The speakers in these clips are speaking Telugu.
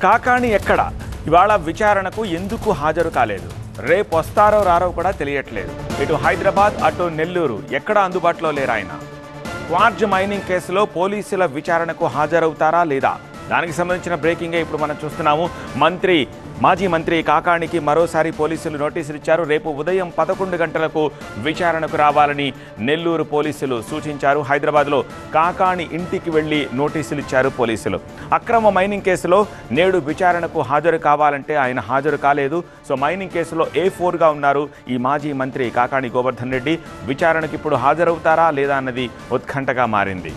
కాకాణి ఎక్కడ ఇవాళ విచారణకు ఎందుకు హాజరు కాలేదు? రేపు వస్తారో రారో కూడా తెలియట్లేదు. ఇటు హైదరాబాద్ అటు నెల్లూరు ఎక్కడ అందుబాటులో లేరు ఆయన. క్వార్జ్ మైనింగ్ కేసులో పోలీసుల విచారణకు హాజరవుతారా లేదా? దానికి సంబంధించిన బ్రేకింగే ఇప్పుడు మనం చూస్తున్నాము. మాజీ మంత్రి కాకాణికి మరోసారి పోలీసులు నోటీసులు ఇచ్చారు. రేపు ఉదయం 11 గంటలకు విచారణకు రావాలని నెల్లూరు పోలీసులు సూచించారు. హైదరాబాద్లో కాకాణి ఇంటికి వెళ్లి నోటీసులు ఇచ్చారు పోలీసులు. అక్రమ మైనింగ్ కేసులో నేడు విచారణకు హాజరు కావాలంటే ఆయన హాజరు కాలేదు. సో మైనింగ్ కేసులో A4గా ఉన్నారు ఈ మాజీ మంత్రి కాకాణి గోవర్ధన్ రెడ్డి. విచారణకు ఇప్పుడు హాజరవుతారా లేదా అన్నది ఉత్కంఠగా మారింది.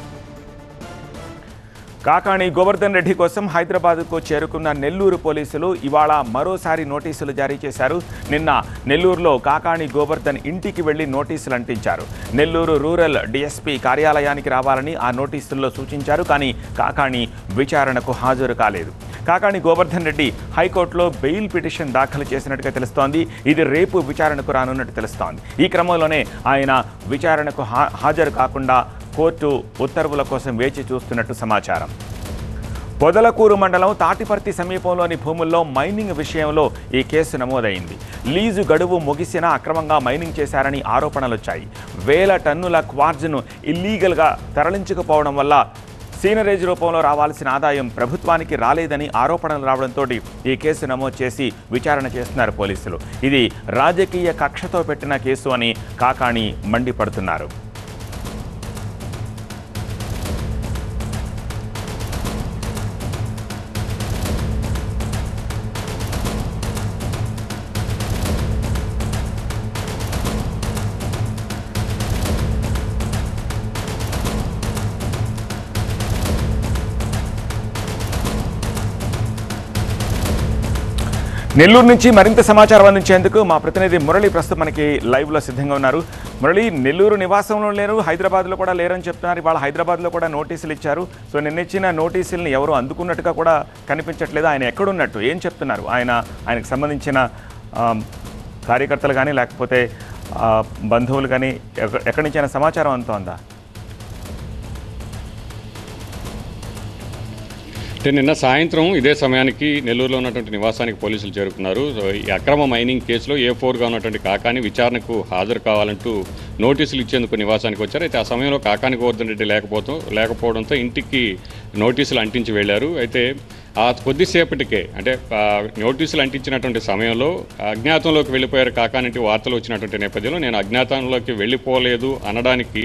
కాకాణి గోవర్ధన్ రెడ్డి కోసం హైదరాబాద్కు చేరుకున్న నెల్లూరు పోలీసులు ఇవాళ మరోసారి నోటీసులు జారీ చేశారు. నిన్న నెల్లూరులో కాకాణి గోవర్ధన్ ఇంటికి వెళ్లి నోటీసులు అంటించారు. నెల్లూరు రూరల్ DSP కార్యాలయానికి రావాలని ఆ నోటీసుల్లో సూచించారు. కానీ కాకాణి విచారణకు హాజరు కాలేదు. కాకాణి గోవర్ధన్ రెడ్డి హైకోర్టులో బెయిల్ పిటిషన్ దాఖలు చేసినట్టుగా తెలుస్తోంది. ఇది రేపు విచారణకు రానున్నట్టు తెలుస్తోంది. ఈ క్రమంలోనే ఆయన విచారణకు హాజరు కాకుండా కోర్టు ఉత్తర్వుల కోసం వేచి చూస్తున్నట్టు సమాచారం. పొదలకూరు మండలం తాటిపర్తి సమీపంలోని భూముల్లో మైనింగ్ విషయంలో ఈ కేసు నమోదైంది. లీజు గడువు ముగిసినా అక్రమంగా మైనింగ్ చేశారని ఆరోపణలొచ్చాయి. 1000 టన్నుల క్వార్జ్ను ఇల్లీగల్గా తరలించకపోవడం వల్ల సీనరేజ్ రూపంలో రావాల్సిన ఆదాయం ప్రభుత్వానికి రాలేదని ఆరోపణలు రావడంతో ఈ కేసు నమోదు చేసి విచారణ చేస్తున్నారు పోలీసులు. ఇది రాజకీయ కక్షతో పెట్టిన కేసు అని కాకాణి మండిపడుతున్నారు. నెల్లూరు నుంచి మరింత సమాచారం అందించేందుకు మా ప్రతినిధి మురళి ప్రస్తుతం మనకి లైవ్లో సిద్ధంగా ఉన్నారు. మురళి, నెల్లూరు నివాసంలో లేరు, హైదరాబాద్లో కూడా లేరని చెప్తున్నారు. ఇవాళ హైదరాబాద్లో కూడా నోటీసులు ఇచ్చారు. సో నిన్నిచ్చిన నోటీసుల్ని ఎవరు అందుకున్నట్టుగా కూడా కనిపించట్లేదు. ఆయన ఎక్కడున్నట్టు ఏం చెప్తున్నారు? ఆయనకు సంబంధించిన కార్యకర్తలు కానీ లేకపోతే బంధువులు కానీ ఎక్కడి నుంచి అయినా సమాచారం అందుతోందా? అంటే నిన్న సాయంత్రం ఇదే సమయానికి నెల్లూరులో ఉన్నటువంటి నివాసానికి పోలీసులు చేరుకున్నారు. సో ఈ అక్రమ మైనింగ్ కేసులో A4గా ఉన్నటువంటి కాకాని విచారణకు హాజరు కావాలంటూ నోటీసులు ఇచ్చేందుకు నివాసానికి వచ్చారు. అయితే ఆ సమయంలో కాకాని గోవర్ధన్ రెడ్డి లేకపోవడంతో ఇంటికి నోటీసులు అంటించి వెళ్లారు. అయితే ఆ కొద్దిసేపటికే అంటే నోటీసులు అంటించినటువంటి సమయంలో అజ్ఞాతంలోకి వెళ్ళిపోయారు కాకానంటి వార్తలు వచ్చినటువంటి నేపథ్యంలో నేను అజ్ఞాతంలోకి వెళ్ళిపోలేదు అనడానికి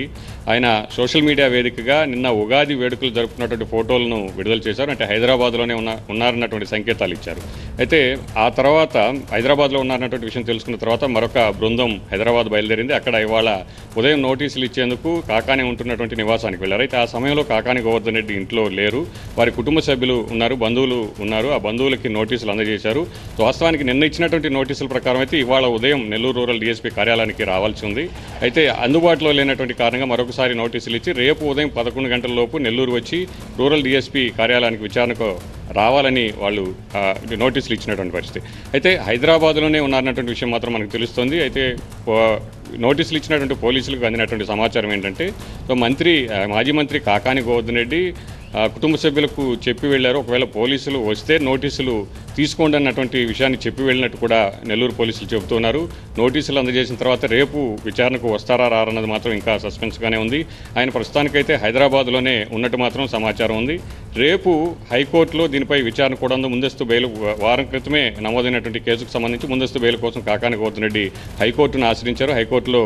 ఆయన సోషల్ మీడియా వేదికగా నిన్న ఉగాది వేడుకలు జరుపుకున్నటువంటి ఫోటోలను విడుదల చేశారు. అంటే హైదరాబాద్లోనే ఉన్నారన్నటువంటి సంకేతాలు ఇచ్చారు. అయితే ఆ తర్వాత హైదరాబాద్లో ఉన్నారన్నటువంటి విషయం తెలుసుకున్న తర్వాత మరొక బృందం హైదరాబాద్ బయలుదేరింది. అక్కడ ఇవాళ ఉదయం నోటీసులు ఇచ్చేందుకు కాకాని ఉంటున్నటువంటి నివాసానికి వెళ్ళారు. అయితే ఆ సమయంలో కాకాని గోవర్ధన్ రెడ్డి ఇంట్లో లేరు. వారి కుటుంబ సభ్యులు ఉన్నారు, బంధువులు ఉన్నారు. ఆ బంధువులకి నోటీసులు అందజేశారు. వాస్తవానికి నిన్న ఇచ్చినటువంటి నోటీసుల ప్రకారం అయితే ఇవాళ ఉదయం నెల్లూరు రూరల్ DSP కార్యాలయానికి రావాల్సి ఉంది. అయితే అందుబాటులో లేనటువంటి కారణంగా మరొకసారి నోటీసులు ఇచ్చి రేపు ఉదయం 11 గంటల లోపు నెల్లూరు వచ్చి రూరల్ DSP కార్యాలయానికి విచారణకు రావాలని వాళ్ళు నోటీసులు ఇచ్చినటువంటి పరిస్థితి. అయితే హైదరాబాద్లోనే ఉన్నారన్నటువంటి విషయం మాత్రం మనకు తెలుస్తోంది. అయితే నోటీసులు ఇచ్చినటువంటి పోలీసులకు అందినటువంటి సమాచారం ఏంటంటే మాజీ మంత్రి కాకాని గోవర్ధన్ రెడ్డి కుటుంబ సభ్యులకు చెప్పి వెళ్లారు. ఒకవేళ పోలీసులు వస్తే నోటీసులు తీసుకోండి అన్నటువంటి విషయాన్ని చెప్పి వెళ్ళినట్టు కూడా నెల్లూరు పోలీసులు చెబుతున్నారు. నోటీసులు అందజేసిన తర్వాత రేపు విచారణకు వస్తారా రారన్నది మాత్రం ఇంకా సస్పెన్స్గానే ఉంది. ఆయన ప్రస్తుతానికైతే హైదరాబాద్లోనే ఉన్నట్టు మాత్రం సమాచారం ఉంది. రేపు హైకోర్టులో దీనిపై విచారణ కూడా ఉంది. ముందస్తు బెయిల్ వారం క్రితమే నమోదైనటువంటి కేసుకు సంబంధించి ముందస్తు బెయిల్ కోసం కాకాని గోవర్ధన్ రెడ్డి హైకోర్టును ఆశ్రయించారు. హైకోర్టులో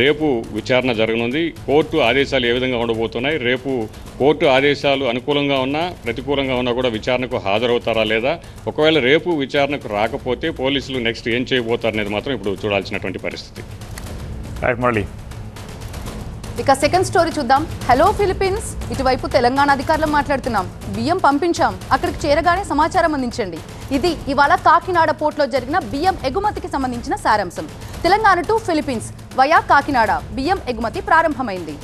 రేపు విచారణ జరగనుంది. కోర్టు ఆదేశాలు ఏ విధంగా ఉండబోతున్నాయి, రేపు కోర్టు ఆదేశాలు అనుకూలంగా ఉన్నా ప్రతికూలంగా ఉన్నా కూడా విచారణకు హాజరవుతారా లేదా, ఒకవేళ రేపు విచారణకు రాకపోతే పోలీసులు నెక్స్ట్ ఏం చేయబోతారనేది మాత్రం ఇప్పుడు చూడాల్సినటువంటి పరిస్థితి. ఇక సెకండ్ స్టోరీ చూద్దాం. హలో ఫిలిప్పీన్స్, ఇటువైపు తెలంగాణ అధికారులు మాట్లాడుతున్నాం. బియ్యం పంపించాం, అక్కడికి చేరగానే సమాచారం అందించండి. ఇది ఇవాళ కాకినాడ పోర్టులో జరిగిన బియ్యం ఎగుమతికి సంబంధించిన సారాంశం. Telangana to Philippines via Kakinada బియ్యం ఎగుమతి ప్రారంభమైంది.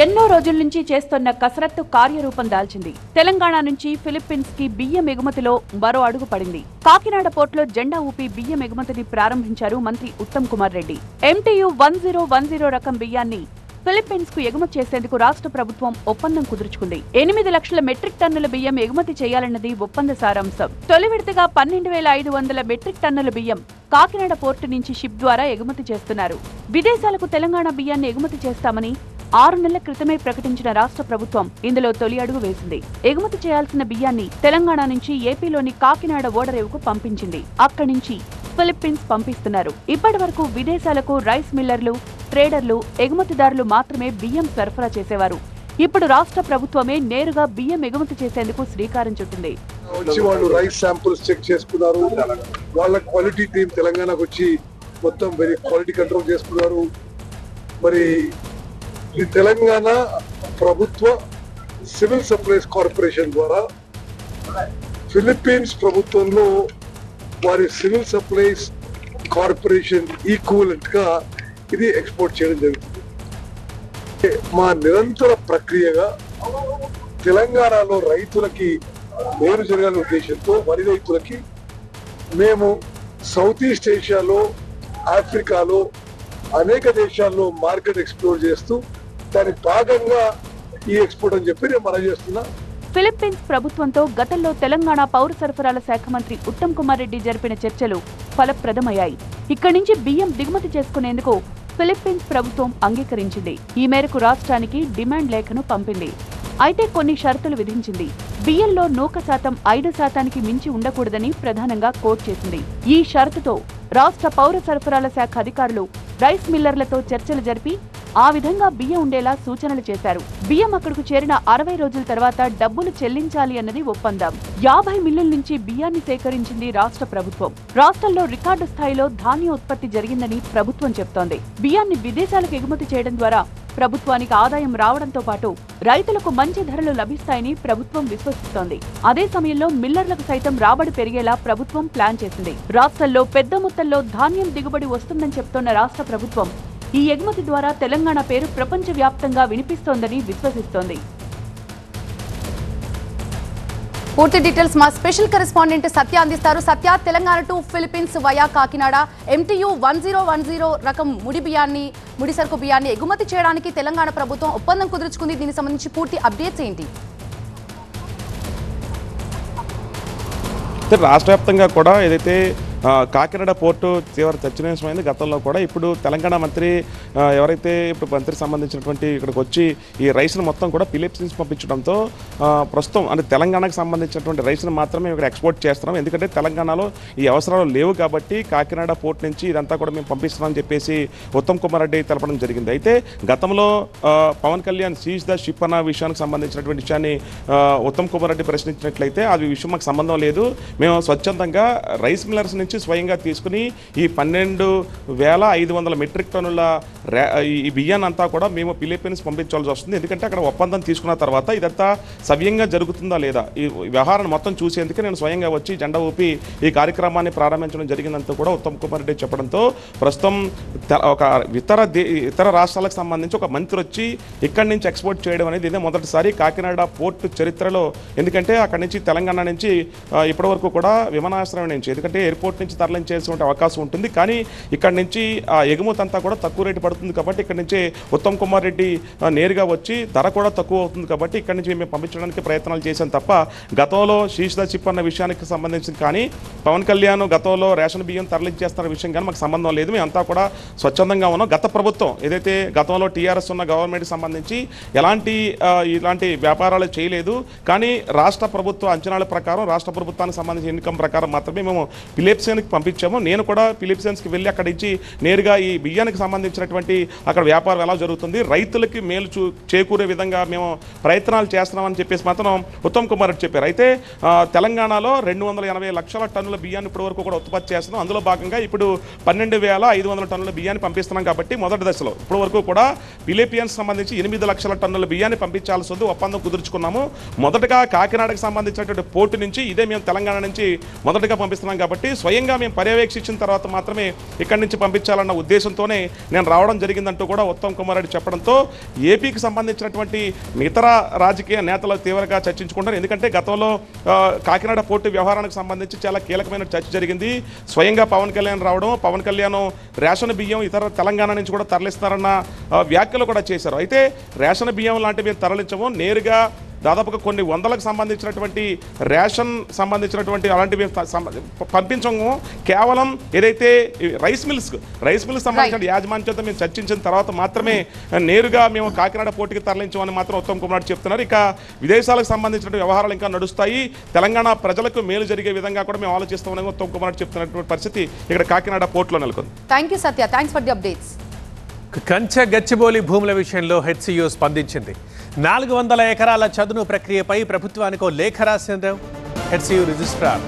ఎన్నో రోజుల నుంచి చేస్తున్న కసరత్తు కార్యరూపం దాల్చింది. తెలంగాణ నుంచి ఫిలిప్పీన్స్ కి బియ్యం ఎగుమతిలో మరో అడుగు పడింది. కాకినాడ పోర్టులో జెండా ఊపి బియ్యం ఎగుమతిని ప్రారంభించారు మంత్రి ఉత్తమ్ కుమార్ రెడ్డి. MTU 1010 రకం బియ్యాన్ని ఫిలిప్పీన్స్ కు ఎగుమతి చేసేందుకు రాష్ట్ర ప్రభుత్వం ఒప్పందం కుదుర్చుకుంది. 8 లక్షల మెట్రిక్ టన్నుల బియ్యం ఎగుమతి చేయాలన్నది ఒప్పంద సారాంశం. తొలి విడతగా 12,500 మెట్రిక్ టన్నుల బియ్యం కాకినాడ పోర్టు నుంచి షిప్ ద్వారా ఎగుమతి చేస్తున్నారు. విదేశాలకు తెలంగాణ బియ్యాన్ని ఎగుమతి చేస్తామని 6 నెలల క్రితమే ప్రకటించిన రాష్ట్ర ప్రభుత్వం ఇందులో తొలి అడుగు వేసింది. ఎగుమతి చేయాల్సిన బియ్యాన్ని తెలంగాణ నుంచి ఏపీలోని కాకినాడ ఓడరేవుకు పంపించింది. అక్కడి నుంచి ఫిలిప్పీన్స్ పంపిస్తున్నారు. ఇప్పటి వరకు విదేశాలకు రైస్ మిల్లర్లు, ట్రేడర్లు, ఎగుమతిదారులు మాత్రమే బియ్యం సరఫరా చేసేవారు. ఇప్పుడు రాష్ట్ర ప్రభుత్వమే నేరుగా బియ్యం ఎగుమతి చేసేందుకు శ్రీకారం చుట్టింది. వచ్చి వాళ్ళు రైస్ శాంపుల్స్ చెక్ చేసుకున్నారు. వాళ్ళ క్వాలిటీ టీం తెలంగాణకు వచ్చి మొత్తం వెరీ క్వాలిటీ కంట్రోల్ చేసుకున్నారు. మరి ఈ తెలంగాణ ప్రభుత్వ సివిల్ సప్లైస్ కార్పొరేషన్ ద్వారా ఫిలిప్పీన్స్ ప్రభుత్వంలో వారి సివిల్ సప్లైస్ కార్పొరేషన్ ఈక్వలెంట్ గా ఇది ఎక్స్పోర్ట్ చేయడం జరుగుతుంది. మా నిరంతర ప్రక్రియగా తెలంగాణలో రైతులకి మేలు జరగాలనే ఉద్దేశంతో వరి రైతులకి మేము సౌత్ ఈస్ట్ ఏషియాలో, ఆఫ్రికాలో అనేక దేశాల్లో మార్కెట్ ఎక్స్ప్లోర్ చేస్తూ దాని భాగంగా ఈ ఎక్స్పోర్ట్ అని చెప్పి నేను మనం చేస్తున్నా. ఫిలిప్పీన్స్ ప్రభుత్వంతో గతంలో తెలంగాణ పౌర సరఫరాల శాఖ మంత్రి ఉత్తమ్ కుమార్ రెడ్డి జరిపిన చర్చలు ఫలప్రదమయ్యాయి. ఇక్కడి నుంచి బియ్యం దిగుమతి చేసుకునేందుకు ఫిలిప్పీన్స్ ప్రభుత్వం అంగీకరించింది. ఈ మేరకు రాష్ట్రానికి డిమాండ్ లేఖను పంపింది. అయితే కొన్ని షరతులు విధించింది. బియ్యంలో నూక శాతం 5% మించి ఉండకూడదని ప్రధానంగా కోట్ చేసింది. ఈ షరతుతో రాష్ట్ర పౌర సరఫరాల శాఖ అధికారులు రైస్ మిల్లర్లతో చర్చలు జరిపి ఆ విధంగా బియ్యం ఉండేలా సూచనలు చేశారు. బియ్యం అక్కడకు చేరిన 60 రోజుల తర్వాత డబ్బులు చెల్లించాలి అన్నది ఒప్పందం. 50 మిల్లుల నుంచి బియ్యాన్ని సేకరించింది రాష్ట్ర ప్రభుత్వం. రాష్ట్రంలో రికార్డు స్థాయిలో ధాన్య ఉత్పత్తి జరిగిందని ప్రభుత్వం చెబుతోంది. బియ్యాన్ని విదేశాలకు ఎగుమతి చేయడం ద్వారా ప్రభుత్వానికి ఆదాయం రావడంతో పాటు రైతులకు మంచి ధరలు లభిస్తాయని ప్రభుత్వం విశ్వసిస్తోంది. అదే సమయంలో మిల్లర్లకు సైతం రాబడి పెరిగేలా ప్రభుత్వం ప్లాన్ చేసింది. రాష్ట్రంలో పెద్ద మొత్తంలో ధాన్యం దిగుబడి వస్తుందని చెప్తోన్న రాష్ట్ర ప్రభుత్వం ఈ ఎగుమతి ద్వారా తెలంగాణ పేరు ప్రపంచవ్యాప్తంగా వినిపిస్తోందని విశ్వసిస్తోంది. పూర్తి డీటెయిల్స్ మా స్పెషల్ కరెస్పాండెంట్ సత్య అందిస్తారు. Satya, Telangana to Philippines via Kakinada MTU 1010 రకం ముడి సరుకు బియ్యాన్ని ఎగుమతి చేయడానికి తెలంగాణ ప్రభుత్వం ఒప్పందం కుదుర్చుకుంది. దీనికి సంబంధించి పూర్తి అప్డేట్స్ ఏంటి? రాష్ట్ర వ్యాప్తంగా కూడా ఏదైతే కాకినాడ పోర్టు తీవ్ర చర్చనీయాంశమైంది. గతంలో కూడా ఇప్పుడు తెలంగాణ మంత్రి ఎవరైతే ఇప్పుడు మంత్రికి సంబంధించినటువంటి ఇక్కడికి వచ్చి ఈ రైస్ను మొత్తం కూడా ఫిలిప్పీన్స్ పంపించడంతో ప్రస్తుతం అంటే తెలంగాణకు సంబంధించినటువంటి రైస్ను మాత్రమే ఇక్కడ ఎక్స్పోర్ట్ చేస్తున్నాం. ఎందుకంటే తెలంగాణలో ఈ అవసరాలు లేవు కాబట్టి కాకినాడ పోర్ట్ నుంచి ఇదంతా కూడా మేము పంపిస్తున్నామని చెప్పేసి ఉత్తమ్ కుమార్ రెడ్డి తెలపడం జరిగింది. అయితే గతంలో Pavan Kalyan seize the ship అన్న విషయానికి సంబంధించినటువంటి విషయాన్ని ఉత్తమ్ కుమార్ రెడ్డి ప్రశ్నించినట్లయితే అది విషయం మాకు సంబంధం లేదు, మేము స్వచ్ఛందంగా రైస్ మిల్లర్స్ నుంచి స్వయంగా తీసుకుని ఈ 12,500 మెట్రిక్ టన్నుల ఈ బియ్యాన్ని అంతా కూడా మేము ఫిలిప్పీన్స్ పంపించాల్సి వస్తుంది. ఎందుకంటే అక్కడ ఒప్పందం తీసుకున్న తర్వాత ఇదంతా సవ్యంగా జరుగుతుందా లేదా ఈ వ్యవహారాన్ని మొత్తం చూసేందుకు నేను స్వయంగా వచ్చి జెండా ఊపి ఈ కార్యక్రమాన్ని ప్రారంభించడం జరిగిందంటూ కూడా ఉత్తమ్ కుమార్ రెడ్డి చెప్పడంతో ప్రస్తుతం ఒక ఇతర రాష్ట్రాలకు సంబంధించి ఒక మంత్రి వచ్చి ఇక్కడి నుంచి ఎక్స్పోర్ట్ చేయడం అనేది ఇదే మొదటిసారి కాకినాడ పోర్టు చరిత్రలో. ఎందుకంటే అక్కడి నుంచి తెలంగాణ నుంచి ఇప్పటివరకు కూడా విమానాశ్రయం నుంచి, ఎందుకంటే ఎయిర్పోర్ట్ నుంచి తరలించేటువంటి అవకాశం ఉంటుంది, కానీ ఇక్కడ నుంచి ఆ ఎగుమతి అంతా కూడా తక్కువ రేటు పడుతుంది కాబట్టి ఇక్కడ నుంచి ఉత్తమ్ కుమార్ రెడ్డి నేరుగా వచ్చి ధర కూడా తక్కువ అవుతుంది కాబట్టి ఇక్కడ నుంచి మేము పంపించడానికి ప్రయత్నాలు చేశాం తప్ప గతంలో షీష్ ద చిప్ అన్న విషయానికి సంబంధించి కానీ పవన్ కళ్యాణ్ గతంలో రేషన్ బియ్యం తరలించేస్తున్న విషయం కానీ మాకు సంబంధం లేదు. మేమంతా కూడా స్వచ్ఛందంగా ఉన్నాం. గత ప్రభుత్వం ఏదైతే గతంలో టీఆర్ఎస్ ఉన్న గవర్నమెంట్కి సంబంధించి ఇలాంటి వ్యాపారాలు చేయలేదు, కానీ రాష్ట్ర ప్రభుత్వ అంచనాల ప్రకారం రాష్ట్ర ప్రభుత్వానికి సంబంధించిన ఇన్కమ్ ప్రకారం మాత్రమే మేము ఫిలిప్పీన్స్కి పంపించాము. నేను కూడా ఫిలిప్పీన్స్కి వెళ్ళి అక్కడి నుంచి నేరుగా ఈ బియ్యానికి సంబంధించినటువంటి అక్కడ వ్యాపారం ఎలా జరుగుతుంది, రైతులకి మేలు చేకూరే విధంగా మేము ప్రయత్నాలు చేస్తున్నామని చెప్పేసి మాత్రం ఉత్తమ్ కుమార్ రెడ్డి చెప్పారు. అయితే తెలంగాణలో 280 లక్షల టన్నుల బియ్యాన్ని ఇప్పటి వరకు కూడా ఉత్పత్తి చేస్తున్నాం. అందులో భాగంగా ఇప్పుడు 12,500 టన్నుల బియ్యాన్ని పంపిస్తున్నాం కాబట్టి మొదటి దశలో ఇప్పటి వరకు కూడా ఫిలిప్పీన్స్ సంబంధించి 8 లక్షల టన్నుల బియ్యాన్ని పంపించాల్సి ఉంది. ఒప్పందం కుదుర్చుకున్నాము. మొదటగా కాకినాడకు సంబంధించినటువంటి పోర్టు నుంచి ఇదే మేము తెలంగాణ నుంచి మొదటగా పంపిస్తున్నాం కాబట్టి స్వయంగా మేము పర్యవేక్షించిన తర్వాత మాత్రమే ఇక్కడి నుంచి పంపించాలన్న ఉద్దేశంతోనే నేను రావడం తేవడం జరిగిందంటూ కూడా ఉత్తమ్ కుమార్ రెడ్డి చెప్పడంతో ఏపీకి సంబంధించినటువంటి ఇతర రాజకీయ నేతలు తీవ్రంగా చర్చించుకుంటారు. ఎందుకంటే గతంలో కాకినాడ పోర్టు వ్యవహారానికి సంబంధించి చాలా కీలకమైన చర్చ జరిగింది. స్వయంగా పవన్ కళ్యాణ్ రావడం, పవన్ కళ్యాణ్ రేషన్ బియ్యం ఇతర తెలంగాణ నుంచి కూడా తరలిస్తారన్న వ్యాఖ్యలు కూడా చేశారు. అయితే రేషన్ బియ్యం లాంటివి మేము తరలించము, నేరుగా దాదాపుగా కొన్ని వందలకు సంబంధించినటువంటి రేషన్ సంబంధించినటువంటి అలాంటివి పంపించము. కేవలం ఏదైతే రైస్ మిల్స్ సంబంధించిన యాజమాన్యంతో మేము చర్చించిన తర్వాత మాత్రమే నేరుగా మేము కాకినాడ పోర్టుకి తరలించామని మాత్రం ఉత్తమ్ కుమార్ చెప్తున్నారు. ఇక విదేశాలకు సంబంధించిన వ్యవహారాలు ఇంకా నడుస్తాయి, తెలంగాణ ప్రజలకు మేలు జరిగే విధంగా కూడా మేము ఆలోచిస్తామని ఉత్తమ్ కుమార్ చెప్తున్నటువంటి పరిస్థితి ఇక్కడ కాకినాడ పోర్టులో నెలకొంది. Thank you Satya, thanks for the updates. కంచె గచ్చిబౌలి భూముల విషయంలో హెచ్సియు స్పందించింది. 400 ఎకరాల చదును ప్రక్రియపై ప్రభుత్వానికి లేఖ రాసింది హెచ్సియు రిజిస్ట్రార్.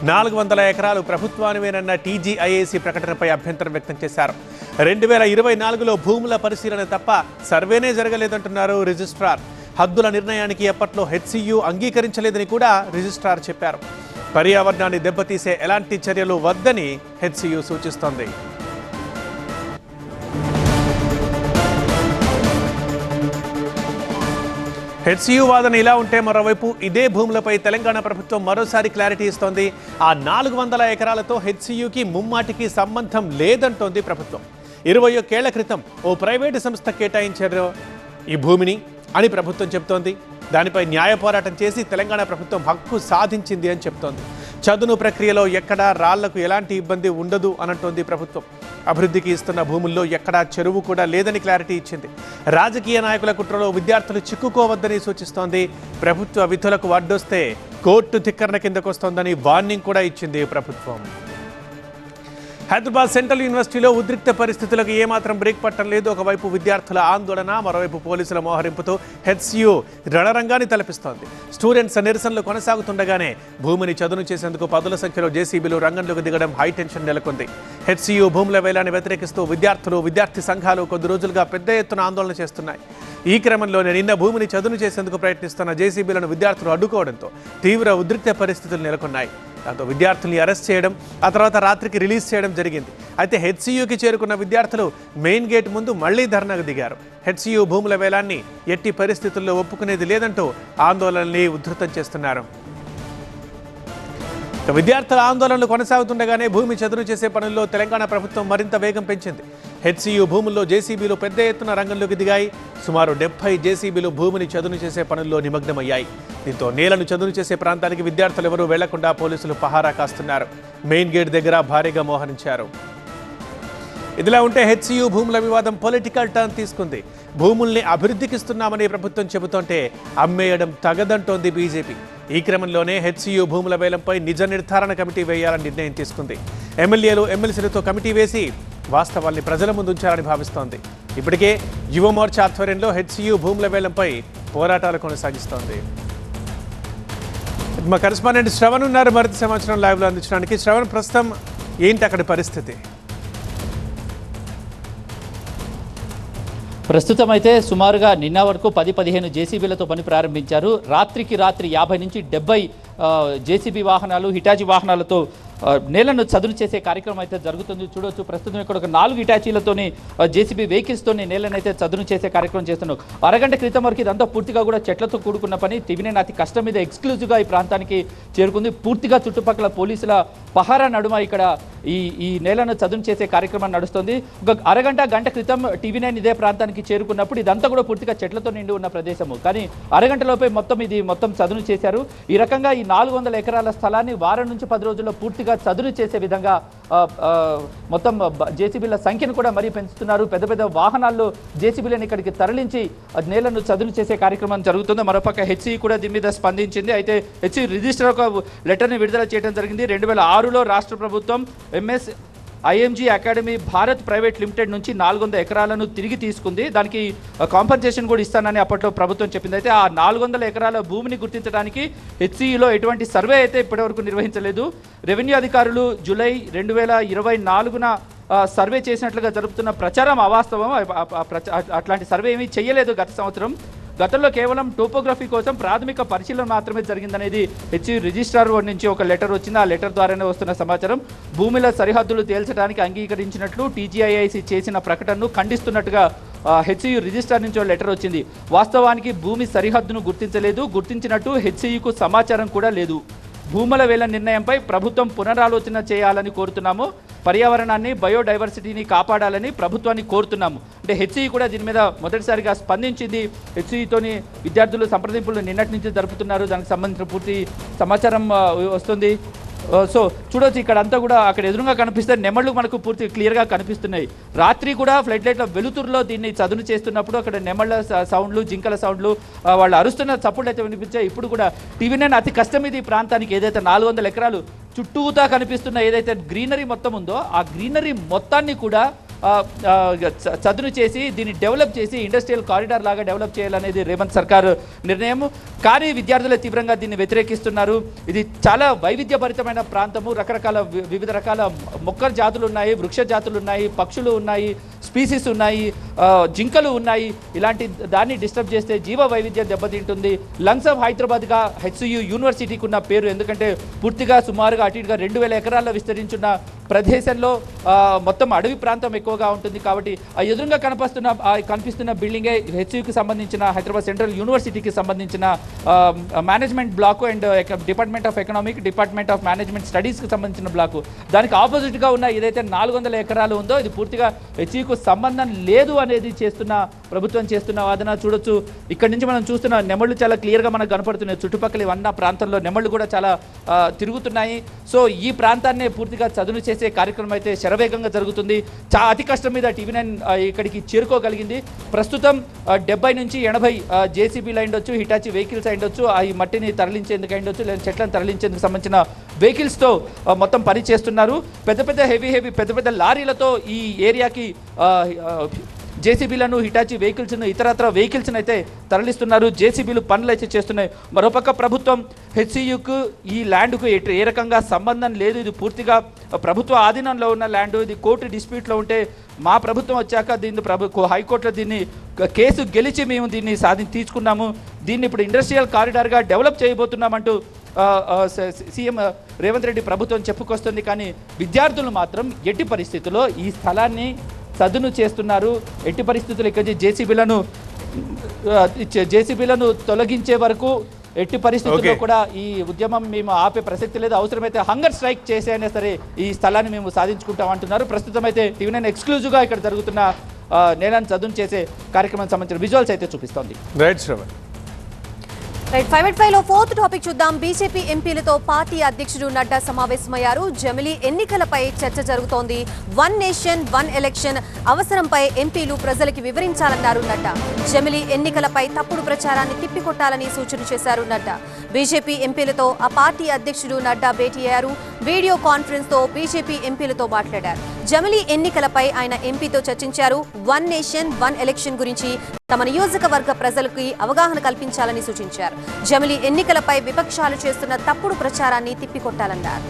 400 ఎకరాలు ప్రభుత్వానివేనన్న టీజీఐఏసీ ప్రకటనపై అభ్యంతరం వ్యక్తం చేశారు. 2024లో భూముల పరిశీలన తప్ప సర్వేనే జరగలేదంటున్నారు రిజిస్ట్రార్. హద్దుల నిర్ణయానికి ఎప్పట్లో హెచ్సియు అంగీకరించలేదని కూడా రిజిస్ట్రార్ చెప్పారు. పర్యావరణాన్ని దెబ్బతీసే ఎలాంటి చర్యలు వద్దని హెచ్సియు సూచిస్తోంది. హెచ్సియు వాదన ఇలా ఉంటే మరోవైపు ఇదే భూములపై తెలంగాణ ప్రభుత్వం మరోసారి క్లారిటీ ఇస్తోంది. ఆ 400 ఎకరాలతో హెచ్సియుకి ముమ్మాటికి సంబంధం లేదంటోంది ప్రభుత్వం. 21 ఏళ్ల క్రితం ఓ ప్రైవేటు సంస్థ కేటాయించారు ఈ భూమిని అని ప్రభుత్వం చెబుతోంది. దానిపై న్యాయ పోరాటం చేసి తెలంగాణ ప్రభుత్వం హక్కు సాధించింది అని చెప్తోంది. చదును ప్రక్రియలో ఎక్కడా రాళ్లకు ఎలాంటి ఇబ్బంది ఉండదు అనంటోంది ప్రభుత్వం. అభివృద్ధికి ఇస్తున్న భూముల్లో ఎక్కడా చెరువు కూడా లేదని క్లారిటీ ఇచ్చింది. రాజకీయ నాయకుల కుట్రలో విద్యార్థులు చిక్కుకోవద్దని సూచిస్తోంది. ప్రభుత్వ విధులకు అడ్డొస్తే కోర్టు ధిక్కరణ కిందకొస్తోందని వార్నింగ్ కూడా ఇచ్చింది ప్రభుత్వం. హైదరాబాద్ సెంట్రల్ యూనివర్సిటీలో ఉద్రిక్త పరిస్థితులకు ఏమాత్రం బ్రేక్ పట్టడం లేదు. ఒకవైపు విద్యార్థుల ఆందోళన, మరోవైపు పోలీసుల మోహరింపుతో హెచ్సియు రణరంగాన్ని తలపిస్తోంది. స్టూడెంట్స్ నిరసనలు కొనసాగుతుండగానే భూమిని చదును చేసేందుకు పదుల సంఖ్యలో జేసీబీలు రంగంలోకి దిగడం హైటెన్షన్ నెలకొంది. హెచ్సియు భూముల వేలాన్ని వ్యతిరేకిస్తూ విద్యార్థులు, విద్యార్థి సంఘాలు కొద్ది రోజులుగా పెద్ద ఎత్తున ఆందోళన చేస్తున్నాయి. ఈ క్రమంలోనే నిన్న భూమిని చదును చేసేందుకు ప్రయత్నిస్తున్న జేసీబీలను విద్యార్థులు అడ్డుకోవడంతో తీవ్ర ఉద్రిక్త పరిస్థితులు నెలకొన్నాయి. దాంతో విద్యార్థుల్ని అరెస్ట్ చేయడం, ఆ తర్వాత రాత్రికి రిలీజ్ చేయడం జరిగింది. అయితే హెచ్సియుకి చేరుకున్న విద్యార్థులు మెయిన్ గేట్ ముందు మళ్లీ ధర్నాకు దిగారు. హెచ్సియు భూముల వేలాన్ని ఎట్టి పరిస్థితుల్లో ఒప్పుకునేది లేదంటూ ఆందోళనల్ని ఉధృతం చేస్తున్నారు. విద్యార్థుల ఆందోళనలు కొనసాగుతుండగానే భూమి చదును చేసే పనుల్లో తెలంగాణ ప్రభుత్వం మరింత వేగం పెంచింది. హెచ్సియు భూముల్లో జేసీబీలు పెద్ద ఎత్తున రంగంలోకి దిగాయి. సుమారు 70 జేసీబీలు భూమిని చదును చేసే పనుల్లో నిమగ్నమయ్యాయి. దీంతో నేలను చదును చేసే ప్రాంతానికి విద్యార్థులు ఎవరూ వెళ్లకుండా పోలీసులు పహారా కాస్తున్నారు. మెయిన్ గేట్ దగ్గర భారీగా మోహరించారు. ఇదిలా ఉంటే హెచ్సియు భూముల వివాదం పొలిటికల్ టర్న్ తీసుకుంది. భూముల్ని అభివృద్ధికిస్తున్నామని ప్రభుత్వం చెబుతుంటే అమ్మేయడం తగదంటోంది బీజేపీ. ఈ క్రమంలోనే హెచ్సియు భూముల వేలంపై నిజ నిర్ధారణ కమిటీ వేయాలని నిర్ణయం తీసుకుంది. ఎమ్మెల్యేలు, ఎమ్మెల్సీలతో కమిటీ వేసి వాస్తవాల్ని ప్రజల ముందు ఉంచాలని భావిస్తోంది. ఇప్పటికే యువమోర్చా ఆధ్వర్యంలో హెచ్సియు భూముల వేలంపై పోరాటాలు కొనసాగిస్తోంది. మా కరెస్పాండెంట్ శ్రవణ్ ఉన్నారు మరింత సమాచారం లైవ్లో అందించడానికి. శ్రవణ్, ప్రస్తుతం ఏంటి అక్కడి పరిస్థితి? ప్రస్తుతం అయితే సుమారుగా నిన్న వరకు 10-15 జేసీబీలతో పని ప్రారంభించారు. రాత్రికి రాత్రి 50 నుంచి 70 జేసీబీ వాహనాలు, హిటాచీ వాహనాలతో నేలను చదును చేసే కార్యక్రమం అయితే జరుగుతుంది. చూడవచ్చు ప్రస్తుతం ఇక్కడ ఒక 4 హిటాచీలతోని జేసీబీ వెహికల్స్తోని నేలను అయితే చదును చేసే కార్యక్రమం చేస్తున్నారు. అరగంట క్రితం వరకు ఇదంతా పూర్తిగా కూడా చెట్లతో కూడుకున్న పని. టివినేని అతి కష్టం మీద ఎక్స్క్లూజివ్గా ఈ ప్రాంతానికి చేరుకుంది. పూర్తిగా చుట్టుపక్కల పోలీసుల పహారా నడుమ ఇక్కడ ఈ నేలను చదును చేసే కార్యక్రమం నడుస్తుంది. ఒక గంట క్రితం టీవీ9 ఇదే ప్రాంతానికి చేరుకున్నప్పుడు ఇదంతా కూడా పూర్తిగా చెట్లతో నిండి ఉన్న ప్రదేశము. కానీ అరగంటలోపే మొత్తం చదును చేశారు. ఈ రకంగా ఈ 400 ఎకరాల స్థలాన్ని వారం నుంచి 10 రోజుల్లో పూర్తిగా చదును చేసే విధంగా మొత్తం జేసీబీల సంఖ్యను కూడా మరీ పెంచుతున్నారు. పెద్ద పెద్ద వాహనాల్లో జేసీబీలను ఇక్కడికి తరలించి నేలను చదును చేసే కార్యక్రమం జరుగుతుంది. మరోపక్క హెచ్సియు కూడా దీని మీద స్పందించింది. అయితే హెచ్సియు రిజిస్టర్ ఒక లెటర్ని విడుదల చేయడం జరిగింది. 2006లో రాష్ట్ర ప్రభుత్వం IMG academy Bharat private limited నుంచి 400 ఎకరాలను తిరిగి తీసుకుంది. దానికి కాంపన్సేషన్ కూడా ఇస్తానని అప్పట్లో ప్రభుత్వం చెప్పింది. అయితే ఆ 400 ఎకరాల భూమిని గుర్తించడానికి హెచ్సియులో ఎటువంటి సర్వే అయితే ఇప్పటివరకు నిర్వహించలేదు. రెవెన్యూ అధికారులు జూలై 2024న సర్వే చేసినట్లుగా జరుపుతున్న ప్రచారం అవాస్తవం. అట్లాంటి సర్వే ఏమీ చేయలేదు గత సంవత్సరం. గతంలో కేవలం టోపోగ్రఫీ కోసం ప్రాథమిక పరిశీలన మాత్రమే జరిగిందనేది హెచ్సియు రిజిస్ట్రార్ నుంచి ఒక లెటర్ వచ్చింది. ఆ లెటర్ ద్వారానే వస్తున్న సమాచారం. భూముల సరిహద్దులు తేల్చడానికి అంగీకరించినట్లు టీజీఐఐసి చేసిన ప్రకటనను ఖండిస్తున్నట్టుగా హెచ్సియు రిజిస్ట్రార్ నుంచి ఒక లెటర్ వచ్చింది. వాస్తవానికి భూమి సరిహద్దును గుర్తించలేదు, గుర్తించినట్టు హెచ్సియుకు సమాచారం కూడా లేదు. భూముల వేల నిర్ణయంపై ప్రభుత్వం పునరాలోచన చేయాలని కోరుతున్నాము. పర్యావరణాన్ని, బయోడైవర్సిటీని కాపాడాలని ప్రభుత్వాన్ని కోరుతున్నాము. అంటే హెచ్సియు కూడా దీని మీద మొదటిసారిగా స్పందించింది. హెచ్సియుతోని విద్యార్థులు సంప్రదింపులు నిన్నటి నుంచి జరుపుతున్నారు. దానికి సంబంధించిన పూర్తి సమాచారం వస్తుంది. సో చూడవచ్చు ఇక్కడ అంతా కూడా అక్కడ ఎదురుగా కనిపిస్తే నెమళ్ళు మనకు పూర్తి క్లియర్గా కనిపిస్తున్నాయి. రాత్రి కూడా ఫ్లడ్ లైట్ల వెలుతురులో దీన్ని చదును చేస్తున్నప్పుడు అక్కడ నెమళ్ళ సౌండ్లు, జింకల సౌండ్లు, వాళ్ళు అరుస్తున్న చప్పుళ్ళు అయితే వినిపించాయి. ఇప్పుడు కూడా టీవీ9 అతి కష్టం ఇది ప్రాంతానికి. ఏదైతే 400 ఎకరాలు చుట్టూతా కనిపిస్తున్న ఏదైతే గ్రీనరీ మొత్తం ఉందో ఆ గ్రీనరీ మొత్తాన్ని కూడా చదును చేసి దీన్ని డెవలప్ చేసి ఇండస్ట్రియల్ కారిడార్ లాగా డెవలప్ చేయాలనేది రేవంత్ సర్కార్ నిర్ణయం. కానీ విద్యార్థులు తీవ్రంగా దీన్ని వ్యతిరేకిస్తున్నారు. ఇది చాలా వైవిధ్యభరితమైన ప్రాంతము. రకరకాల వివిధ రకాల మొక్క జాతులు ఉన్నాయి, వృక్ష జాతులు ఉన్నాయి, పక్షులు ఉన్నాయి, స్పీసీస్ ఉన్నాయి, జింకలు ఉన్నాయి. ఇలాంటి దాన్ని డిస్టర్బ్ చేస్తే జీవ వైవిధ్యం దెబ్బతింటుంది. లంగ్స్ ఆఫ్ హైదరాబాద్గా హెచ్సియు యూనివర్సిటీకి ఉన్న పేరు. ఎందుకంటే పూర్తిగా సుమారుగా అటు ఇటుగా 2000 ఎకరాల్లో విస్తరించున్న ప్రదేశంలో మొత్తం అడవి ప్రాంతం ఎక్కువగా ఉంటుంది. కాబట్టి ఆ ఎదురుగా కనిపిస్తున్న బిల్డింగే హెచ్సియుకి సంబంధించిన, హైదరాబాద్ సెంట్రల్ యూనివర్సిటీకి సంబంధించిన management block and department of economic, department of management స్టడీస్కి సంబంధించిన బ్లాకు. దానికి ఆపోజిట్గా ఉన్న ఏదైతే 400 ఎకరాలు ఉందో ఇది పూర్తిగా హెచ్సియుకు సంబంధం లేదు అనేది ప్రభుత్వం చేస్తున్న వాదన చూడొచ్చు. ఇక్కడ నుంచి మనం చూస్తున్న నెమళ్ళు చాలా క్లియర్గా మనకు కనపడుతున్నాయి. చుట్టుపక్కల ఇవన్న ప్రాంతంలో నెమళ్ళు కూడా చాలా తిరుగుతున్నాయి. సో ఈ ప్రాంతాన్ని పూర్తిగా చదును చేసే కార్యక్రమం అయితే శరవేగంగా జరుగుతుంది. అతి కష్టం మీద టీవీ9 ఇక్కడికి చేరుకోగలిగింది. ప్రస్తుతం 70 నుంచి 80 జేసీబీలు అయిండొచ్చు, హిటాచి వెహికల్స్ అయిండొచ్చు, ఈ మట్టిని తరలించేందుకు అయిండొచ్చు, లేదా చెట్లను తరలించేందుకు సంబంధించిన వెహికల్స్తో మొత్తం పని చేస్తున్నారు. పెద్ద పెద్ద లారీలతో ఈ ఏరియాకి జేసీబీలను, హిటాచి వెహికల్స్ను, ఇతరత్ర వెహికల్స్ను అయితే తరలిస్తున్నారు. జేసీబీలు పనులు అయితే చేస్తున్నాయి. మరోపక్క ప్రభుత్వం హెచ్సియుకు ఈ ల్యాండ్కు ఏ రకంగా సంబంధం లేదు, ఇది పూర్తిగా ప్రభుత్వ ఆధీనంలో ఉన్న ల్యాండ్, ఇది కోర్టు డిస్ప్యూట్లో ఉంటే మా ప్రభుత్వం వచ్చాక దీన్ని హైకోర్టులో దీన్ని కేసు గెలిచి మేము దీన్ని తీసుకున్నాము, దీన్ని ఇప్పుడు ఇండస్ట్రియల్ కారిడార్గా డెవలప్ చేయబోతున్నామంటూ సీఎం రేవంత్ రెడ్డి ప్రభుత్వం చెప్పుకొస్తుంది. కానీ విద్యార్థులు మాత్రం ఎట్టి పరిస్థితుల్లో ఈ స్థలాన్ని చదును చేస్తున్నారు. ఎట్టి పరిస్థితులు ఇక్కడ జేసీబీలను తొలగించే వరకు ఎట్టి పరిస్థితుల్లో కూడా ఈ ఉద్యమం మేము ఆపే ప్రసక్తి లేదు. అవసరమైతే హంగర్ స్ట్రైక్ చేసైనా సరే ఈ స్థలాన్ని మేము సాధించుకుంటాం అంటున్నారు. ప్రస్తుతం అయితే టీవీ9 ఎక్స్క్లూజివ్గా ఇక్కడ జరుగుతున్న నేలను చదును చేసే కార్యక్రమానికి సంబంధించిన విజువల్స్ అయితే చూపిస్తోంది. రైట్ 5/5లో ఫోర్త్ టాపిక్ చూద్దాం. బీజేపీ ఎంపీలతో పార్టీ అధ్యక్షుడు నడ్డా సమావేశమయ్యారు. జమిలీ ఎన్నికలపై చర్చ జరుగుతోంది. 1 నేషన్ 1 ఎలక్షన్ అవసరంపై ఎంపీలు ప్రజలకి వివరించాలన్నారు నడ్డా. జమిలీ ఎన్నికలపై తప్పుడు ప్రచారాన్ని తిప్పికొట్టాలని సూచన చేశారు నడ్డా. బీజేపీ ఎంపీలతో ఆ పార్టీ అధ్యక్షుడు నడ్డా భేటీ అయ్యారు. వీడియో కాన్ఫరెన్స్ తో బీజేపీ ఎంపీలతో మాట్లాడారు. జమిలీ ఎన్నికలపై ఆయన ఎంపీతో చర్చించారు. 1 నేషన్ 1 ఎలక్షన్ గురించి తమ నియోజకవర్గ ప్రజలకి అవగాహన కల్పించాలని సూచించారు. జమిలీ ఎన్నికలపై విపక్షాలు చేస్తున్న తప్పుడు ప్రచారాన్ని తిప్పికొట్టాలన్నారు.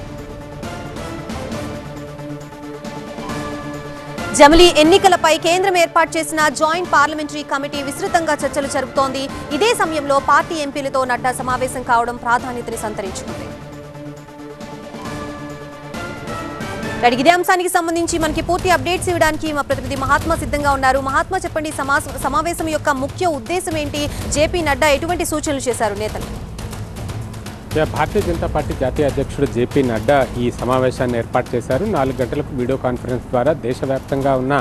జమిలీ ఎన్నికలపై కేంద్రం ఏర్పాటు చేసిన జాయింట్ పార్లమెంటరీ కమిటీ విస్తృతంగా చర్చలు జరుపుతోంది. ఇదే సమయంలో పార్టీ ఎంపీలతో నడ్డా సమావేశం కావడం ప్రాధాన్యతని సంతరించుకుంది. ఇదే అంశానికి సంబంధించి మనకి పూర్తి అప్డేట్స్ ఇవ్వడానికి మా ప్రతినిధి మహాత్మా సిద్ధంగా ఉన్నారు. మహాత్మా, చెప్పండి, సమావేశం యొక్క ముఖ్య ఉద్దేశం ఏంటి? జేపీ నడ్డా ఎటువంటి సూచనలు చేశారు నేతలు? భారతీయ జనతా పార్టీ జాతీయ అధ్యక్షుడు జేపీ నడ్డా ఈ సమావేశాన్ని ఏర్పాటు చేశారు. 4 గంటలకు వీడియో కాన్ఫరెన్స్ ద్వారా దేశవ్యాప్తంగా ఉన్న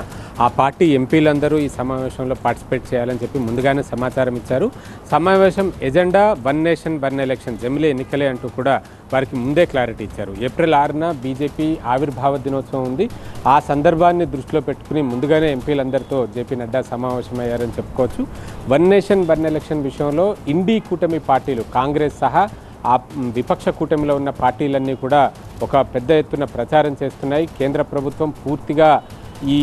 ఆ పార్టీ ఎంపీలందరూ ఈ సమావేశంలో పార్టిసిపేట్ చేయాలని చెప్పి ముందుగానే సమాచారం ఇచ్చారు. సమావేశం ఎజెండా 1 నేషన్ 1 ఎలక్షన్, జమిలీ ఎన్నికలే అంటూ కూడా వారికి ముందే క్లారిటీ ఇచ్చారు. ఏప్రిల్ 6న బీజేపీ ఆవిర్భావ దినోత్సవం ఉంది. ఆ సందర్భాన్ని దృష్టిలో పెట్టుకుని ముందుగానే ఎంపీలందరితో జేపీ నడ్డా సమావేశమయ్యారని చెప్పుకోవచ్చు. 1 నేషన్ 1 ఎలక్షన్ విషయంలో ఇండీ కూటమి పార్టీలు, కాంగ్రెస్ సహా ఆ విపక్ష కూటమిలో ఉన్న పార్టీలన్నీ కూడా ఒక పెద్ద ఎత్తున ప్రచారం చేస్తున్నాయి. కేంద్ర ప్రభుత్వం పూర్తిగా ఈ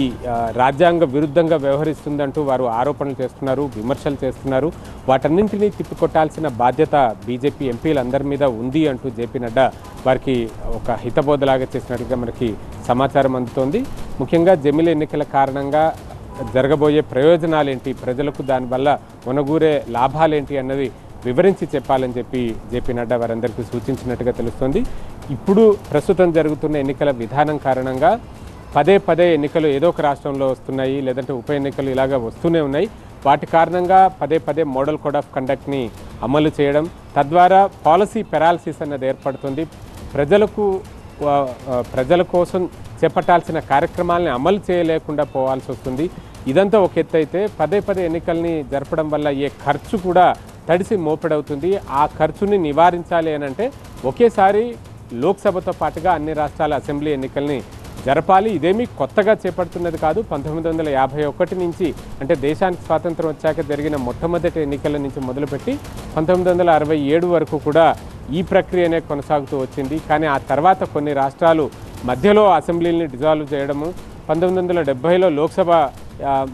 రాజ్యాంగ విరుద్ధంగా వ్యవహరిస్తుందంటూ వారు ఆరోపణలు చేస్తున్నారు, విమర్శలు చేస్తున్నారు. వాటన్నింటినీ తిప్పికొట్టాల్సిన బాధ్యత బీజేపీ ఎంపీలందరి మీద ఉంది అంటూ జేపీ నడ్డా వారికి ఒక హితబోధలాగా చేసినట్లుగా మనకి సమాచారం అందుతోంది. ముఖ్యంగా జమిలీ ఎన్నికల కారణంగా జరగబోయే ప్రయోజనాలేంటి, ప్రజలకు దానివల్ల ఒనగూరే లాభాలేంటి అన్నది వివరించి చెప్పాలని చెప్పి జేపీ నడ్డా వారందరికీ సూచించినట్టుగా తెలుస్తోంది. ఇప్పుడు ప్రస్తుతం జరుగుతున్న ఎన్నికల విధానం కారణంగా పదే పదే ఎన్నికలు ఏదో ఒక రాష్ట్రంలో వస్తున్నాయి, లేదంటే ఉప ఎన్నికలు ఇలాగా వస్తూనే ఉన్నాయి. వాటి కారణంగా పదే పదే మోడల్ కోడ్ ఆఫ్ కండక్ట్ని అమలు చేయడం, తద్వారా పాలసీ పెరాలసిస్ అన్నది ఏర్పడుతుంది. ప్రజల కోసం చేపట్టాల్సిన కార్యక్రమాలని అమలు చేయలేకుండా పోవాల్సి వస్తుంది. ఇదంతా ఒక ఎత్తు అయితే, పదే పదే ఎన్నికల్ని జరపడం వల్ల ఏ ఖర్చు కూడా తడిసి మోపెడవుతుంది. ఆ ఖర్చుని నివారించాలి అని అంటే ఒకేసారి లోక్సభతో పాటుగా అన్ని రాష్ట్రాల అసెంబ్లీ ఎన్నికల్ని జరపాలి. ఇదేమీ కొత్తగా చేపడుతున్నది కాదు. 1951 నుంచి, అంటే దేశానికి స్వాతంత్రం వచ్చాక జరిగిన మొట్టమొదటి ఎన్నికల నుంచి మొదలుపెట్టి 1967 వరకు కూడా ఈ ప్రక్రియనే కొనసాగుతూ వచ్చింది. కానీ ఆ తర్వాత కొన్ని రాష్ట్రాలు మధ్యలో అసెంబ్లీని డిజాల్వ్ చేయడము, 1970లో లోక్సభ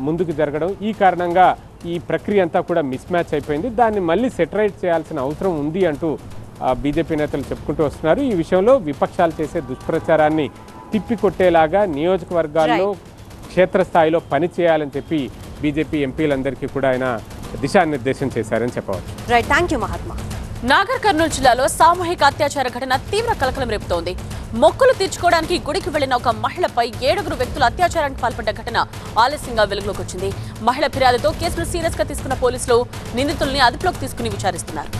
ముందుకు జరగడం, ఈ కారణంగా ఈ ప్రక్రియ అంతా కూడా మిస్ మ్యాచ్ అయిపోయింది. దాన్ని మళ్ళీ సెటరైట్ చేయాల్సిన అవసరం ఉంది అంటూ బీజేపీ నేతలు చెప్పుకుంటూ వస్తున్నారు. ఈ విషయంలో విపక్షాలు చేసే దుష్ప్రచారాన్ని తిప్పికొట్టేలాగా నియోజకవర్గాల్లో క్షేత్రస్థాయిలో పని చేయాలని చెప్పి బీజేపీ ఎంపీలందరికీ కూడా ఆయన దిశానిర్దేశం చేశారని చెప్పవచ్చు. Right, thank you Mahatma. Nagar Kurnool జిల్లాలో సామూహిక అత్యాచార ఘటన తీవ్ర కలకలం రేపుతోంది. మొక్కులు తీర్చుకోవడానికి గుడికి వెళ్లిన ఒక మహిళపై 7 వ్యక్తులు అత్యాచారానికి పాల్పడ్డ ఘటన ఆలస్యంగా వెలుగులోకి వచ్చింది. మహిళ ఫిర్యాదుతో కేసును సీరియస్ గా తీసుకున్న పోలీసులు నిందితుల్ని అదుపులోకి తీసుకుని విచారిస్తున్నారు.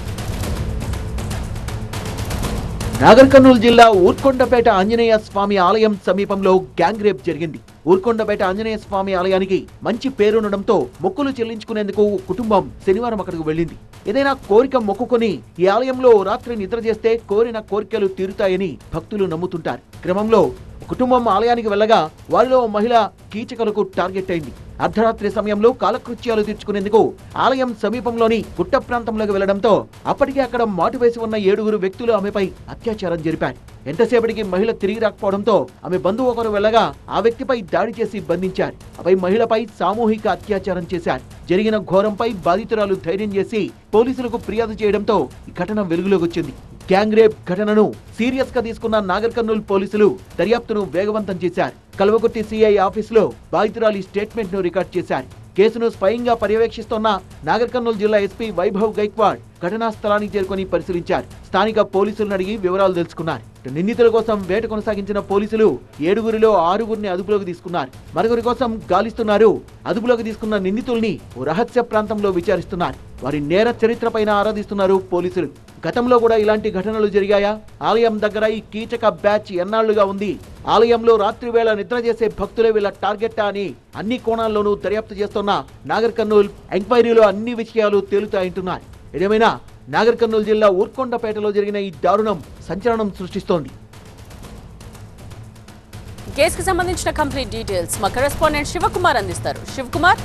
నాగర్ కర్నూలు జిల్లా ఊర్కొండపేట ఆంజనేయ స్వామి ఆలయం సమీపంలో గ్యాంగ్ రేప్ జరిగింది. ఊర్కొండపేట ఆంజనేయ స్వామి ఆలయానికి మంచి పేరుండడంతో మొక్కులు చెల్లించుకునేందుకు కుటుంబం శనివారం అక్కడికి వెళ్ళింది. ఏదైనా కోరిక మొక్కుకొని ఈ ఆలయంలో రాత్రి నిద్ర చేస్తే కోరిన కోరికలు తీరుతాయని భక్తులు నమ్ముతుంటారు. క్రమంలో కుటుంబం ఆలయానికి వెళ్ళగా వారిలో మహిళ కీచకులకు టార్గెట్ అయింది. అర్ధరాత్రి సమయంలో కాలకృత్యాలు తీర్చుకునేందుకు ఆలయం సమీపంలోని గుట్ట ప్రాంతంలోకి వెళ్లడంతో అప్పటికే అక్కడ మాటు వేసి ఉన్న 7 వ్యక్తులు ఆమెపై అత్యాచారం జరిపారు. ఎంతసేపటికి మహిళ తిరిగి రాకపోవడంతో ఆమె బంధువు ఒకరు వెళ్ళగా ఆ వ్యక్తిపై దాడి చేసి బంధించారు. ఆపై మహిళపై సామూహిక అత్యాచారం చేశారు. జరిగిన ఘోరంపై బాధితురాలు ధైర్యం చేసి పోలీసులకు ఫిర్యాదు చేయడంతో ఈ ఘటన వెలుగులోకి వచ్చింది. గ్యాంగ్ రేప్ ఘటనను సీరియస్ గా తీసుకున్న నాగర్ కర్నూలు పోలీసులు దర్యాప్తును వేగవంతం చేశారు. కల్వకుర్తి సిఐ ఆఫీసులో బాధితురాలి స్టేట్మెంట్ ను రికార్డ్ చేశారు. కేసును స్వయంగా పర్యవేక్షిస్తున్న నాగర్ కర్నూలు జిల్లా ఎస్పీ వైభవ్ గైక్వాడ్ ఘటనా స్థలానికి చేరుకొని పరిశీలించారు. స్థానిక పోలీసులను అడిగి వివరాలు తెలుసుకున్నారు. నిందితుల కోసం వేట కొనసాగించిన పోలీసులు 7గురిలో 6గురిని అదుపులోకి తీసుకున్నారు. మరొకరి కోసం గాలిస్తున్నారు. అదుపులోకి తీసుకున్న నిందితుల్ని ఓ రహస్య ప్రాంతంలో విచారిస్తున్నారు. వారి నేర చరిత్రపైన ఆరాధిస్తున్నారు పోలీసులు. గతంలో కూడా ఇలాంటి ఘటనలు జరిగాయా? ఆలయం దగ్గర ఈ కీచక బ్యాచ్ ఎన్నాళ్లుగా ఉంది? ఆలయంలో రాత్రి వేళ నిద్ర చేసే భక్తులే వీళ్ళ టార్గెట్టా అని అన్ని కోణాల్లోనూ దర్యాప్తు చేస్తున్న నాగర్ కర్నూలు ఎంక్వైరీలో అన్ని విషయాలు తేలుతాయంటున్నారు. ఏదేమైనా నాగర్ కర్నూలు జిల్లా ఊర్కొండపేటలో జరిగిన ఈ దారుణం సంచలనం సృష్టిస్తోంది. కేసుకు సంబంధించిన కంప్లీట్ డీటెయిల్స్ మా కరెస్పాండెంట్ శివకుమార్ అందిస్తారు. Shivakumar.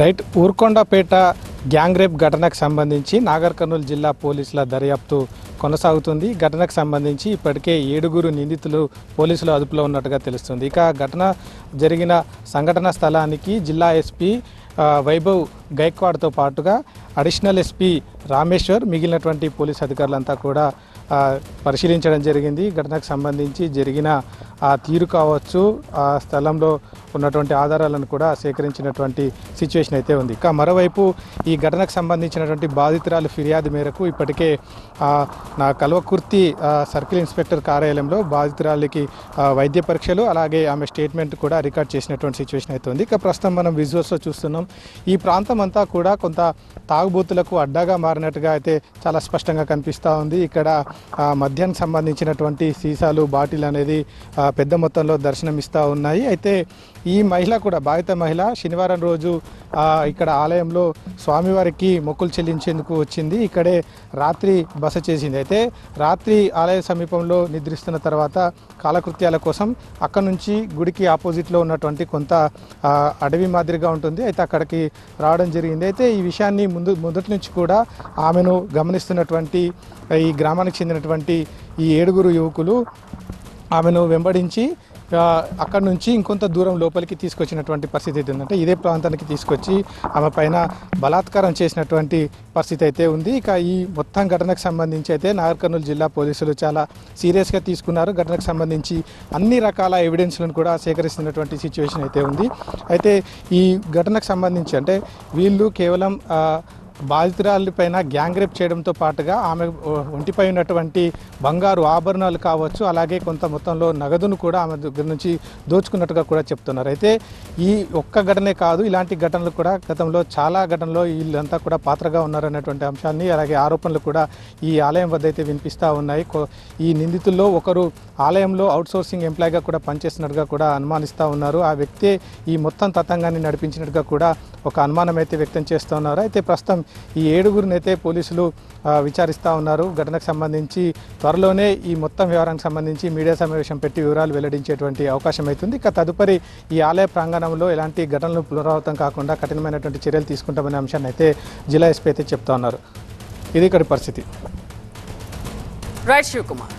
Right, Urkondapeta gang rape ఘటనకు సంబంధించి నాగర్ కర్నూలు జిల్లా పోలీసుల దర్యాప్తు కొనసాగుతుంది. ఘటనకు సంబంధించి ఇప్పటికే 7 నిందితులు పోలీసుల అదుపులో ఉన్నట్టుగా తెలుస్తుంది. ఇక ఘటన జరిగిన సంఘటన స్థలానికి జిల్లా ఎస్పీ వైభవ్ గైక్వాడ్తో పాటుగా అడిషనల్ ఎస్పీ రామేశ్వర్, మిగిలినటువంటి పోలీస్ అధికారులంతా కూడా పరిశీలించడం జరిగింది. ఘటనకు సంబంధించి జరిగిన ఆ తీరు కావచ్చు, ఆ స్థలంలో ఉన్నటువంటి ఆధారాలను కూడా సేకరించినటువంటి సిచ్యువేషన్ అయితే ఉంది. ఇక మరోవైపు ఈ ఘటనకు సంబంధించినటువంటి బాధితురాలు ఫిర్యాదు మేరకు ఇప్పటికే నా కల్వకుర్తి సర్కిల్ ఇన్స్పెక్టర్ కార్యాలయంలో బాధితురాలికి వైద్య పరీక్షలు అలాగే ఆమె స్టేట్మెంట్ కూడా రికార్డ్ చేసినటువంటి సిచ్యువేషన్ అయితే ఉంది. ఇక ప్రస్తుతం మనం విజువల్స్లో చూస్తున్నాం. ఈ ప్రాంతం అంతా కూడా కొంత తాగుబోతులకు అడ్డాగా మారినట్టుగా అయితే చాలా స్పష్టంగా కనిపిస్తూ ఉంది. ఇక్కడ మద్యానికి సంబంధించినటువంటి సీసాలు, బాటిల్ అనేది పెద్ద మొత్తంలో దర్శనమిస్తూ ఉన్నాయి. అయితే ఈ మహిళ కూడా, బాధిత మహిళ, శనివారం రోజు ఇక్కడ ఆలయంలో స్వామివారికి మొక్కులు చెల్లించేందుకు వచ్చింది. ఇక్కడే రాత్రి బస చేసింది. అయితే రాత్రి ఆలయ సమీపంలో నిద్రిస్తున్న తర్వాత కాలకృత్యాల కోసం అక్కడ నుంచి గుడికి ఆపోజిట్లో ఉన్నటువంటి కొంత అడవి మాదిరిగా ఉంటుంది. అయితే అక్కడికి రావడం జరిగింది. అయితే ఈ విషయాన్ని మొదటి నుంచి కూడా ఆమెను గమనిస్తున్నటువంటి ఈ గ్రామానికి చెందినటువంటి ఈ 7 యువకులు ఆమెను వెంబడించి అక్కడ నుంచి ఇంకొంత దూరం లోపలికి తీసుకొచ్చినటువంటి పరిస్థితి అయితే ఉందంటే ఇదే ప్రాంతానికి తీసుకొచ్చి ఆమె పైన బలాత్కారం చేసినటువంటి పరిస్థితి అయితే ఉంది. ఇక ఈ మొత్తం ఘటనకు సంబంధించి అయితే నాగర్ కర్నూలు జిల్లా పోలీసులు చాలా సీరియస్గా తీసుకున్నారు. ఘటనకు సంబంధించి అన్ని రకాల ఎవిడెన్స్లను కూడా సేకరిస్తున్నటువంటి సిచ్యువేషన్ అయితే ఉంది. అయితే ఈ ఘటనకు సంబంధించి అంటే వీళ్ళు కేవలం బాధితురాలిపైన గ్యాంగ్ రేప్ చేయడంతో పాటుగా ఆమె ఒంటిపై ఉన్నటువంటి బంగారు ఆభరణాలు కావచ్చు, అలాగే కొంత మొత్తంలో నగదును కూడా ఆమె దగ్గర నుంచి దోచుకున్నట్టుగా కూడా చెప్తున్నారు. అయితే ఈ ఒక్క ఘటనే కాదు, ఇలాంటి ఘటనలు కూడా గతంలో చాలా ఘటనలో వీళ్ళంతా కూడా పాత్రగా ఉన్నారనేటువంటి అంశాన్ని అలాగే ఆరోపణలు కూడా ఈ ఆలయం వద్ద అయితే వినిపిస్తూ ఉన్నాయి. ఈ నిందితుల్లో ఒకరు ఆలయంలో అవుట్సోర్సింగ్ ఎంప్లాయీగా కూడా పనిచేస్తున్నట్టుగా కూడా అనుమానిస్తూ ఉన్నారు. ఆ వ్యక్తే ఈ మొత్తం తతంగాన్ని నడిపించినట్టుగా కూడా ఒక అనుమానం అయితే వ్యక్తం చేస్తూ ఉన్నారు. అయితే ప్రస్తుతం ఈ 7గురిని అయితే పోలీసులు విచారిస్తూ ఉన్నారు. ఘటనకు సంబంధించి త్వరలోనే ఈ మొత్తం వ్యవహారానికి సంబంధించి మీడియా సమావేశం పెట్టి వివరాలు వెల్లడించేటువంటి అవకాశం అవుతుంది. ఇక తదుపరి ఈ ఆలయ ప్రాంగణంలో ఎలాంటి ఘటనలు పునరావృతం కాకుండా కఠినమైనటువంటి చర్యలు తీసుకుంటామనే అంశాన్ని అయితే జిల్లా ఎస్పీ అయితే చెప్తా ఉన్నారు. ఇది ఇక్కడ పరిస్థితి. రైట్ శివకుమార్.